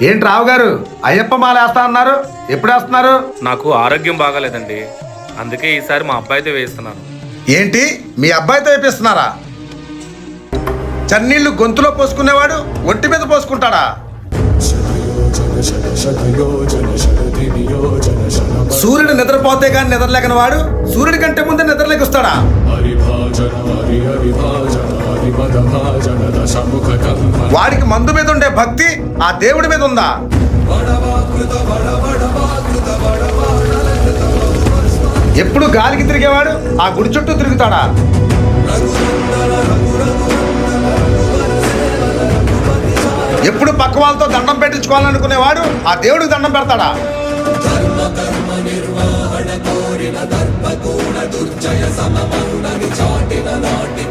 ఏంటి రావు గారు, అయ్యప్ప మాల వేస్తా అన్నారు, ఎప్పుడు వేస్తున్నారు? నాకు ఆరోగ్యం బాగాలేదండి, అందుకే ఈసారి మా అబ్బాయితో వేస్తున్నాను. ఏంటి మీ అబ్బాయితో వేపిస్తున్నారా? చన్నీళ్లు గొంతులో పోసుకునేవాడు ఒంటి మీద పోసుకుంటాడా? సూర్యుడు నిద్రపోతే గాని నిద్రలేకని వాడు సూర్యుడి కంటే ముందే నిద్రలేకొస్తాడా? వాడికి మందు మీద ఉండే భక్తి ఆ దేవుడి మీద ఉందా? ఎప్పుడు గాలికి తిరిగేవాడు ఆ గుడి చుట్టూ తిరుగుతాడా? ఎప్పుడు పక్క వాళ్ళతో దండం పెట్టించుకోవాలనుకునేవాడు ఆ దేవుడికి దండం పెడతాడా? నిర్వహణ కోరిన దర్ప కూడా దుర్జయ సమమరుడని చాటిన నాటి